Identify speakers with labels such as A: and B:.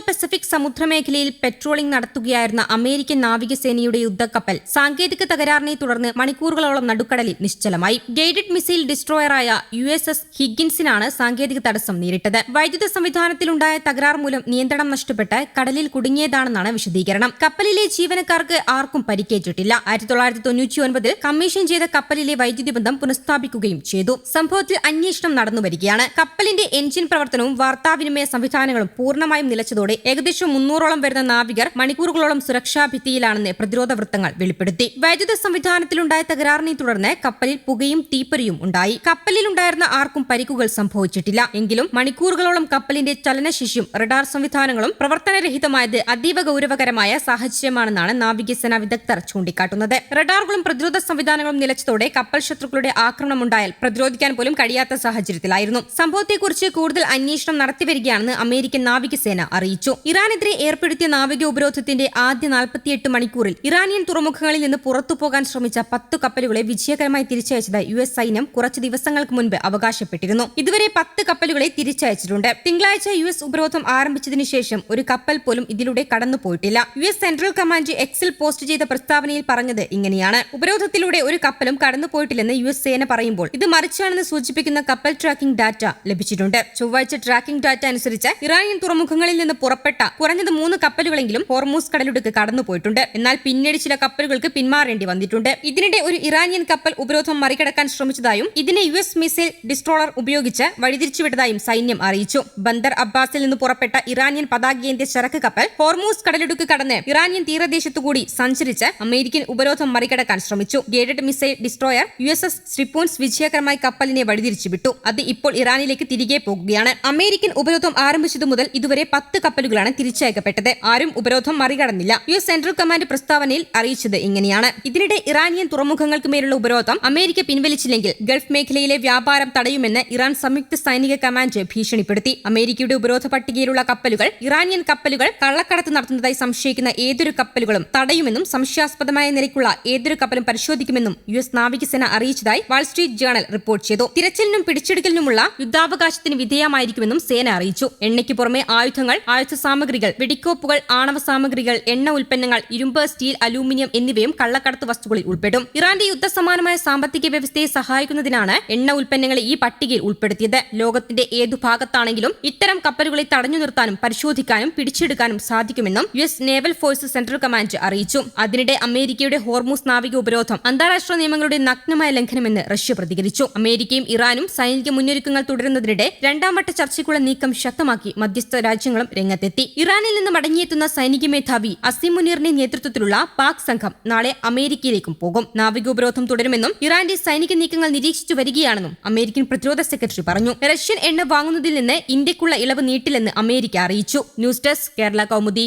A: Pacific സമുദ്രമേഖലയിൽ patrolling നടത്തുകയായിരുന്ന American നാവികസേനയുടെ യുദ്ധക്കപ്പൽ സാങ്കേതിക തകരാറിനെ തുടർന്ന് മണിക്കൂറുകളോളം നടുക്കടലിൽ നിശ്ചലമായി. ഗൈഡഡ് മിസൈൽ ഡിസ്ട്രോയറായ USS ഹിഗിൻസിനാണ് സാങ്കേതിക തടസ്സം നേരിട്ടത്. വൈദ്യുത സംവിധാനത്തിലുണ്ടായ തകരാർ മൂലം നിയന്ത്രണം നഷ്ടപ്പെട്ട് കടലിൽ കുടുങ്ങിയതാണെന്നാണ് വിശദീകരണം. കപ്പലിലെ ജീവനക്കാർക്ക് ആർക്കും പരിക്കേറ്റിട്ടില്ല. 1999 കമ്മീഷൻ ചെയ്ത കപ്പലിലെ വൈദ്യുതി ബന്ധം പുനഃസ്ഥാപിക്കുകയും ചെയ്തു. സംഭവത്തിൽ അന്വേഷണം നടന്നുവരികയാണ്. കപ്പലിന്റെ എഞ്ചിൻ പ്രവർത്തനവും വാർത്താവിനിമയ സംവിധാനങ്ങളും പൂർണ്ണമായും നിലച്ചതോടെ ഏകദേശം 300ഓളം വരുന്ന നാവികർ മണിക്കൂറുകളോളം സുരക്ഷാ ഭിത്തിയിലാണെന്ന് പ്രതിരോധ വൃത്തങ്ങൾ വെളിപ്പെടുത്തി. വൈദ്യുത സംവിധാനത്തിലുണ്ടായ തകരാറിനെ തുടർന്ന് കപ്പലിൽ പുകയും തീപ്പൊരിയും ഉണ്ടായി. കപ്പലിലുണ്ടായിരുന്ന ആർക്കും പരിക്കുകൾ സംഭവിച്ചിട്ടില്ല. എങ്കിലും മണിക്കൂറുകളോളം കപ്പലിന്റെ ചലനശേഷിയും റഡാർ സംവിധാനങ്ങളും പ്രവർത്തനരഹിതമായത് അതീവ ഗൌരവകരമായ സാഹചര്യമാണെന്നാണ് നാവികസേന വിദഗ്ധർ ചൂണ്ടിക്കാട്ടുന്നത്. റഡാറുകളും പ്രതിരോധ സംവിധാനങ്ങളും നിലച്ചതോടെ കപ്പൽ ശത്രുക്കളുടെ ആക്രമണമുണ്ടായാൽ പ്രതിരോധിക്കാൻ പോലും കഴിയാത്ത സാഹചര്യത്തിലായിരുന്നു. സംഭവത്തെക്കുറിച്ച് കൂടുതൽ അന്വേഷണം നടത്തിവരികയാണെന്ന് അമേരിക്കൻ നാവികസേന അറിയിച്ചു. ഇറാനെതിരെ ഏർപ്പെടുത്തിയ നാവിക ഉപരോധത്തിന്റെ ആദ്യ 48 മണിക്കൂറിൽ ഇറാനിയൻ തുറമുഖങ്ങളിൽ നിന്ന് പുറത്തുപോകാൻ ശ്രമിച്ച 10 കപ്പലുകളെ വിജയകരമായി തിരിച്ചയച്ചതായി US സൈന്യം കുറച്ച് ദിവസങ്ങൾക്ക് മുൻപ് അവകാശപ്പെട്ടിരുന്നു. ഇതുവരെ 10 കപ്പലുകളെ തിരിച്ചയച്ചിട്ടുണ്ട്. തിങ്കളാഴ്ച US ഉപരോധം ആരംഭിച്ചതിനു ശേഷം ഒരു കപ്പൽ പോലും ഇതിലൂടെ കടന്നുപോയിട്ടില്ല. US സെൻട്രൽ കമാൻഡ് എക്സിൽ പോസ്റ്റ് ചെയ്ത പ്രസ്താവനയിൽ പറഞ്ഞത് ഇങ്ങനെയാണ്: ഉപരോധത്തിലൂടെ ഒരു കപ്പലും കടന്നുപോയിട്ടില്ലെന്ന് US സേന പറയുമ്പോൾ ഇത് മറിച്ചാണെന്ന് സൂചിപ്പിക്കുന്ന കപ്പൽ ട്രാക്കിംഗ് ഡാറ്റ ലഭിച്ചിട്ടുണ്ട്. ചൊവ്വാഴ്ച ട്രാക്കിംഗ് ഡാറ്റ അനുസരിച്ച് ഇറാനിയൻ തുറമുഖങ്ങളിൽ നിന്ന് പുറപ്പെട്ട കുറഞ്ഞത് 3 കപ്പലുകളെങ്കിലും ഹോർമൂസ് കടലിടുക്ക് കടന്നുപോയിട്ടുണ്ട്. എന്നാൽ പിന്നീട് ചില കപ്പലുകൾക്ക് പിന്മാറേണ്ടി വന്നിട്ടുണ്ട്. ഇതിനിടെ ഒരു ഇറാനിയൻ കപ്പൽ ഉപരോധം മറികടക്കാൻ ശ്രമിച്ചതായും ഇതിനെ US മിസൈൽ ഡിസ്ട്രോളർ ഉപയോഗിച്ച് വഴിതിരിച്ചുവിട്ടതായും സൈന്യം അറിയിച്ചു. ബന്ദർ അബ്ബാസിൽ നിന്ന് പുറപ്പെട്ട ഇറാനിയൻ പതാകയേന്തിയ ചരക്ക് കപ്പൽ ഹോർമൂസ് കടലിടുക്ക് കടന്ന് ഇറാനിയൻ തീരദേശത്തുകൂടി സഞ്ചരിച്ച് അമേരിക്കൻ ഉപരോധം മറികടക്കാൻ ശ്രമിച്ചു. ഗൈഡഡ് മിസൈൽ ഡിസ്ട്രോയർ USS സ്ട്രിപ്പോൺസ് വിജയകരമായി കപ്പലിനെ വഴിതിരിച്ചുവിട്ടു. അത് ഇപ്പോൾ ഇറാനിലേക്ക് തിരികെ പോകുകയാണ്. അമേരിക്കൻ ഉപരോധം ആരംഭിച്ചതു മുതൽ ഇതുവരെ 10 കപ്പലുകളാണ് തിരിച്ചയക്കപ്പെട്ടത്. ആരും ഉപരോധം മറികടന്നില്ല. US സെൻട്രൽ കമാൻഡ് പ്രസ്താവനയിൽ അറിയിച്ചത് ഇങ്ങനെയാണ്: ഇതിനിടെ ഇറാനിയൻ തുറമുഖങ്ങൾക്ക് മേലുള്ള ഉപരോധം അമേരിക്ക പിൻവലിച്ചില്ലെങ്കിൽ ഗൾഫ് മേഖലയിലെ വ്യാപാരം തടയുമെന്ന് ഇറാൻ സംയുക്ത സൈനിക കമാൻഡ് ഭീഷണിപ്പെടുത്തി. അമേരിക്കയുടെ ഉപരോധ പട്ടികയിലുള്ള കപ്പലുകൾ, ഇറാനിയൻ കപ്പലുകൾ, കള്ളക്കടത്ത് നടത്തുന്നതായി സംശയിക്കുന്ന ഏതൊരു കപ്പലുകളും തടയുമെന്നും സംശയാസ്പദമായ നിലയ്ക്കുള്ള ഏതൊരു കപ്പലും പരിശോധിക്കുമെന്നും US നാവികസേന അറിയിച്ചതായി വാൾസ്ട്രീറ്റ് ജേണൽ റിപ്പോർട്ട് ചെയ്തു. തിരച്ചിലിനും പിടിച്ചെടുക്കലിനുമുള്ള യുദ്ധാവകാശത്തിന് വിധേയമായിരിക്കുമെന്നും സേന അറിയിച്ചു. എണ്ണയ്ക്ക് പുറമെ ആയുധങ്ങൾ, ആയുധ സാമഗ്രികൾ, വെടിക്കോപ്പുകൾ, ആണവ സാമഗ്രികൾ, എണ്ണ ഉൽപ്പന്നങ്ങൾ, ഇരുമ്പ്, സ്റ്റീൽ, അലൂമിനിയം എന്നിവയും കള്ളക്കടത്ത് വസ്തുക്കളിൽ ഉൾപ്പെടും. ഇറാന്റെ യുദ്ധസമാനമായ സാമ്പത്തിക വ്യവസ്ഥയെ സഹായിക്കുന്നതിനാണ് എണ്ണ ഉൽപ്പന്നങ്ങളെ ഈ പട്ടികയിൽ ഉൾപ്പെടുത്തിയത്. ലോകത്തിന്റെ ഏതു ഭാഗത്താണെങ്കിലും ഇത്തരം കപ്പലുകളെ തടഞ്ഞു നിർത്താനും പരിശോധിക്കാനും പിടിച്ചെടുക്കാനും സാധിക്കുമെന്നും US naval force central command അറിയിച്ചു. അതിനിടെ അമേരിക്കയുടെ ഹോർമൂസ് നാവിക ഉപരോധം അന്താരാഷ്ട്ര നിയമങ്ങളുടെ നഗ്നമായ ലംഘനമെന്ന് റഷ്യ പ്രതികരിച്ചു. അമേരിക്കയും ഇറാനും സൈനിക മുന്നൊരുക്കങ്ങൾ തുടരുന്നതിനിടെ രണ്ടാം വട്ട ചർച്ചയ്ക്കുള്ള നീക്കം ശക്തമാക്കി മധ്യസ്ഥ രാജ്യങ്ങളും രംഗത്തെത്തി. ഇറാനിൽ നിന്ന് മടങ്ങിയെത്തുന്ന സൈനിക മേധാവി അസിം മുനീറിന്റെ നേതൃത്വത്തിലുള്ള പാക് സംഘം നാളെ അമേരിക്കയിലേക്കും പോകും. നാവിക ഉപരോധം തുടരുമെന്നും ഇറാന്റെ സൈനിക നീക്കങ്ങൾ നിരീക്ഷിച്ചു വരികയാണെന്നും അമേരിക്കൻ പ്രതിരോധ സെക്രട്ടറി പറഞ്ഞു. റഷ്യൻ എണ്ണ വാങ്ങുന്നതിൽ നിന്ന് ഇന്ത്യക്കുള്ള ഇളവ് നീട്ടില്ലെന്ന് അമേരിക്ക അറിയിച്ചു. News desk Kerala Kaumudi.